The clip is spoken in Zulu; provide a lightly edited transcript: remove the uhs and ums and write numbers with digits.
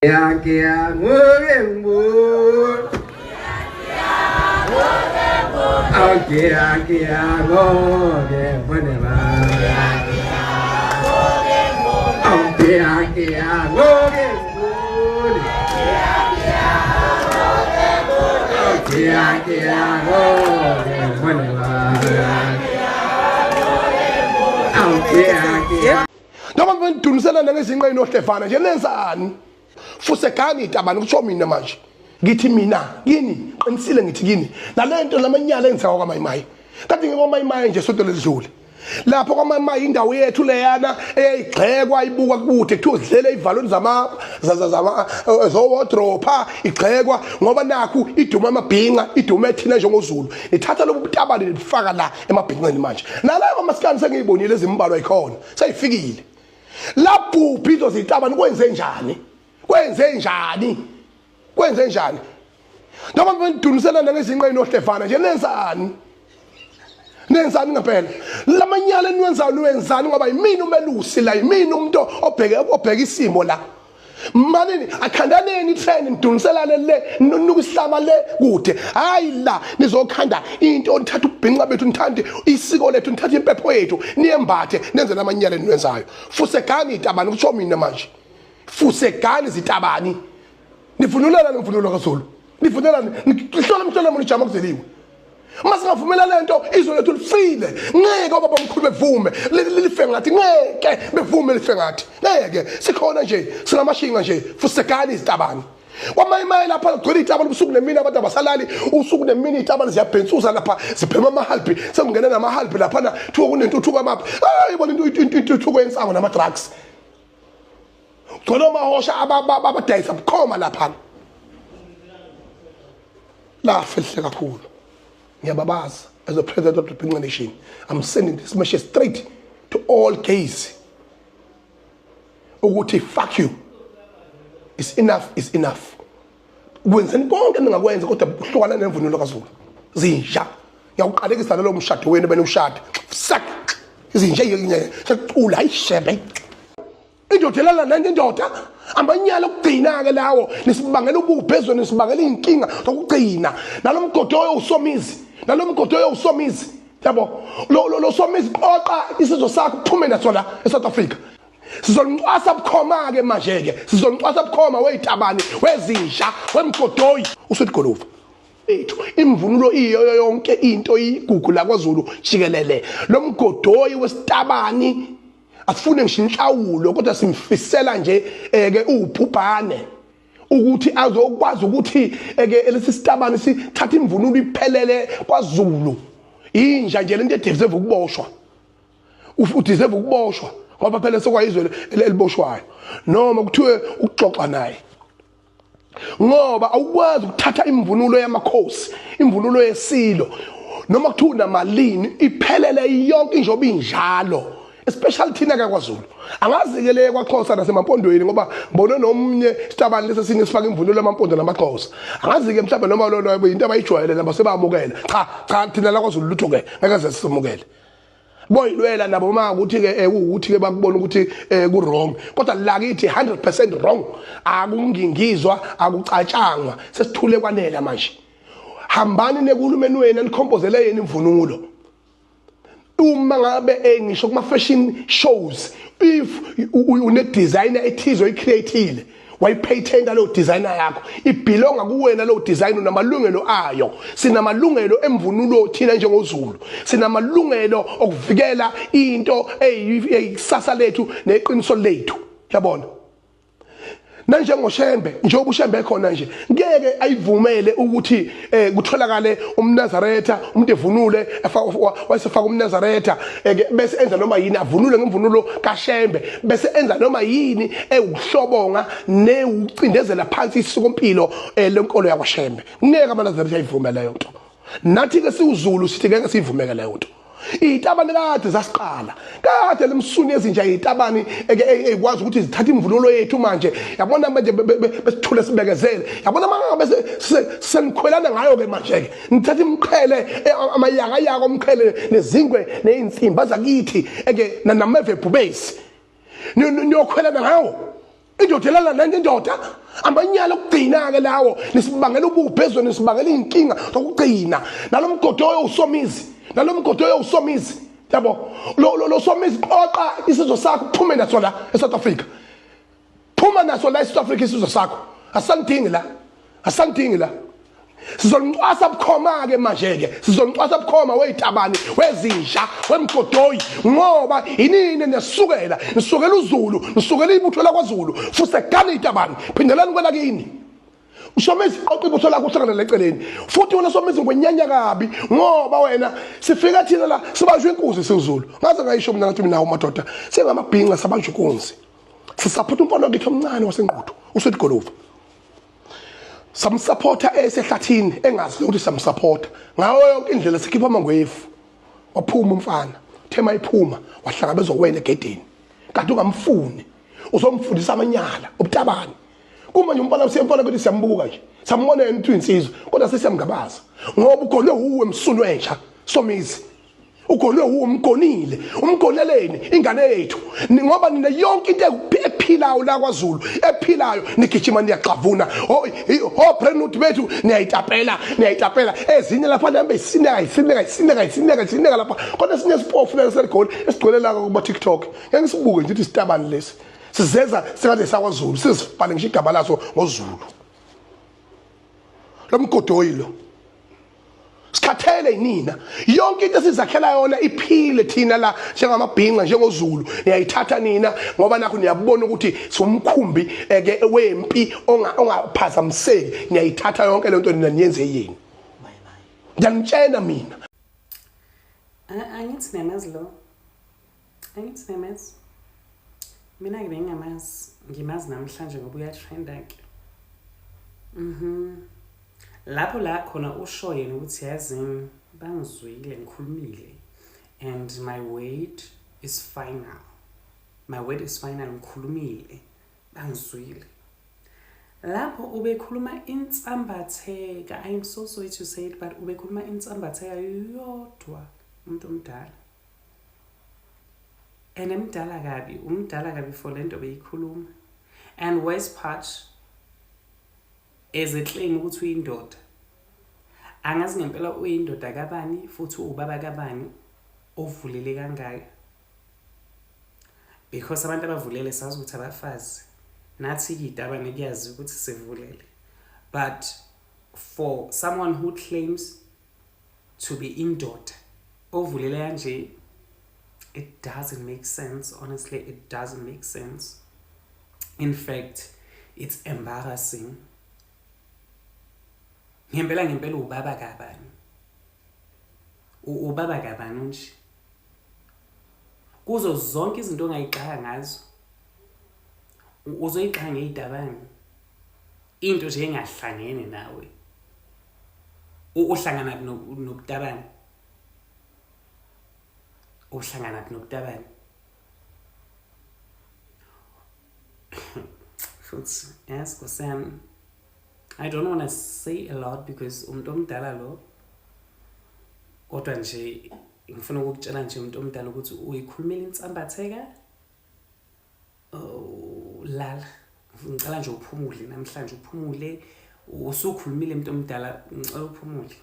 Kia ngồi buồn, ông kia ngồi buồn mà, ông kia ngồi buồn, ông kia ngồi buồn mà, ông kia. Noma bendunisela nangezinqa inohlefana nje nenzani fusekani itabani kusho mina manje ngithi mina kini qinisile ngithi kini nalento lamanyala engisawa kwaMayimayi kanti ngekwaMayimayi nje sonto ledlule lapho kwaMayimayi indawo yethu leyana eyayigxekwa ibuka kude kuthiwa zidlele ivalweni zama wardrobe igxekwa ngoba nakhu iduma amabhinqa iduma ethina njengozulu nithatha lobu butabane nifaka la emabhinqeni manje nalayo kwamasikani sengiyibonile ezimbalwa ikhona seyifikile lapho phitho zitabani kwenze njani noma bendunisela nangezinqa inohlefana nje nenzani ngempela lamanyala eniwenzani ngoba yimini umelusi la yimini umuntu obheka isimo la manini akhandaneni trend niduniselane le nukuhlaba le kude hayi la nizokhanda into nithatha ubhinqa bethu nithande isiko lethu nithatha impepho yethu niyembathe nenze lamanyala eniwenzayo fusegani itabani kusho mina manje fusegani zitabani nivunulana nemvunulo kaZulu nivunulana nihlola mhlola mona ijama kuzeliwe masingavumela lento izwe lethu lifile ngeke obaba omkhulu bevume life ngathi ngeke bevume life ngathi ngeke sikhona nje sinamashinga nje fusekani izitabani kwaMayimayi lapha kugcwele itabani ubusuku nemini abantu abasalali usuku nemini itabani ziyabhensuza lapha ziphema amahalbi sekungena namahalbi lapha na thiwa kunentuthuko amapha ayibona intuthuko yensango nama drugs gcwele mahosha abadayisa bukhoma lapha la fihle kakhulu. Ngiyababaza as the president of the Bhinqa Nation, I'm sending this message straight to all gays. Ukuthi fuck you. It's enough. Kwenzeni konke ningakwenza kodwa uhlukana nemvunulo kaZulu. Zinja. Ngiyaqalekisa lo mshado wenu benushada. Sak. Izinja yecula ayishebe. Indodelala nendoda amanyala ukugcina ke lawo nisibangela ubuphezwe nisibangela inkinga zokugcina nalomgodoyo usomizi yabo lo somizi qoqa isizwe sakho uphume nasona eSouth Africa sizonqwasa bukhoma ke manje ke sizonqwasa bukhoma weyitabani wezinja wemgodoyi usuthi Golofu ethu imvunulo iyo yonke into igugu la kwaZulu jikelele lo mgodoyi wesitabani asifune ngishinhlawulo kodwa simfisela nje ke ubhubhane ukuthi azokwazi ukuthi ke lesi sitabani sithatha imvunulo iphelele kwaZulu inja nje lento edeserve ukuboshwa udeserve ukuboshwa ngoba phela sokwayizwe eliboshwayo noma kuthiwe ukuxoxa naye ngoba awukwazi ukuthatha imvunulo yamakhosi imvunulo yesilo noma kuthiwa namalini iphelele yonke injoba injalo especially thina kwaZulu angazikeleke kwaXhosa nasemampondweni ngoba ngibone nomnye sitabani lesesinye sifaka imvunulo yamampondo namaXhosa angazike mhlawumbe noma lo into abayijwayele nabo sebamukela cha thina la kwaZulu lutho ke ngeke sesimukele boyilwela nabo maka ukuthi ke ukuthi ke bakubona ukuthi ku wrong kodwa la kithi 100% wrong akungingizwa akucatshangwa sesithule kwanele manje hambani nekulumeni wena nikhompozele yena imvunulo uma ngabe ngisho kuma fashion shows if une designer ethizo icreateile wayipatenta lo designer yakho ibelonga kuwena lo design unamalungelo ayo sinamalungelo emvunulo thina njengozulu sinamalungelo okuvikela into eyisasa lethu neqiniso lethu yabona nanje ngoShembe njengoba uShembe ekhona nje ngeke ayivumele ukuthi kutholakale umNazaretha umuntu evunule wayesefaka umNazaretha bese enza noma yini avunule ngemvunulo kaShembe bese enza noma yini ewuhlobonga neucindezela phansi isikompilo lenkolo yakwaShembe ngeke amaNazaretha ayivumele leyo nto nathi ke siwuZulu sithi ngeke sivumeke leyo nto itabani kade zasiqala kade lemsuni ezinja itabani ekwazi ukuthi zithatha imvunulo yethu manje yabona manje besithule sibekezele yabona manje senikhwelana ngayo ke manje ke nithatha imqhele amayanga yako umqhele nezingwe neinsimba zakithi nameve bhubesi niyokhwelana ngawo indoda elala nanye indoda amanyala okugcina ke lawo nisibangela ububhezwe nisibangela inkinga zokugcina nalomgodoyo usomizi yabo lo somizi qoqa isizwe sakho uphume naso la eSouth Africa phuma naso la eSouth Africa isizwe sakho asangidingi la sizolunqwasa bukhoma ke manje ke sizolunqwasa bukhoma weyitabani wezinsha wemgodoyi ngoba inini nesukela uZulu nisukela ibutho lakwaZulu futhi gana itabani phindelani kwela kini usomizi oqibutho lakho uhlangana leceleni futhi wena somizi ngwenyanya kabi ngoba wena sifika thina la sibanjwe inkunzi siZulu ngaze ngayisho mina ngathi mina umadoda sengamabhinqa sabanjwe inkunzi sisaphatha umfana wakhe omncane wasenquthu usethi Golofu samsupporta esehlathini engazi ukuthi samsupporta ngayo yonke indlela sikhipha amangwefu waphuma umfana thema iphuma wahlangabezwa wena egedini kanti ungamfuni uzomfundisa amanyala ubutabani kumanje umfana usiyemfana bethi siyambuka nje sambona yena ukuthi insizwe kodwa sesiyamgabaza ngoba ugonwe uwe emsunu entsha somizi ugonwe uwe umgoneleni ingane yethu ngoba nina yonke into ephilayo la kwaZulu ephilayo nigijima niyaxavuna prenuthi bethu niyayitapela ezinye lapha nambe isineka lapha kodwa sinye sipofu la seligoli esigcolela kuba TikTok ngeke sibuke nje ukuthi sitabani lesi sizeza sekade sakwaZulu sizibhale ngisho igaba laso ngoZulu lomgodoyi lo sikhathele nina yonke into esizakhela yona iphile thina la njengamabhinqa njengoZulu niyayithatha nina ngoba nakho niyabona ukuthi somkhumbi ke wempi ongaphazamiseki niyayithatha yonke lento nina niyenze yini ngiyanitshela mina angithi nemazi mina ke ngimazi namhlanje ngoba uyatrenda ke lapho la khona usho yena ukuthi yazini bangizwile ngikhulumile and my word is final ngikhulumile bangizwile lapho ubekhuluma insambatheka I'm so sorry to say it but ubekhuluma insambatheka yodwa umuntu omdala and umdala kabi for lento beyikhuluma and worst part ezeclaim ukuthi uyindoda angazi ngempela uyindoda kabani futhi ubaba kabani ovulele kangaka because abantu abavulele sazi ukuthi abafazi nathi idabane kuyazi ukuthi sivulele but for someone who claims to be indoda ovulele kanje it doesn't make sense. Honestly, it doesn't make sense. In fact, it's embarrassing. Ngempela ubaba kabani. Ubaba kabani nje. Kuzo zonke izinto ongayiqala ngazo. Uzoyiqala ngeyidabani. Into nje engahlangene nawe. Uhlangana nokudabani. Uhlangana nokudabani. Yes, because I don't want to say a lot because umuntu omdala lo kodwa nje ngifuna ukukutshela nje umuntu omdala ukuthi uyikhulumela insambatheka lala ngicela nje uphumule namhlanje uphumule usukhulumile umuntu omdala ngicela uphumule.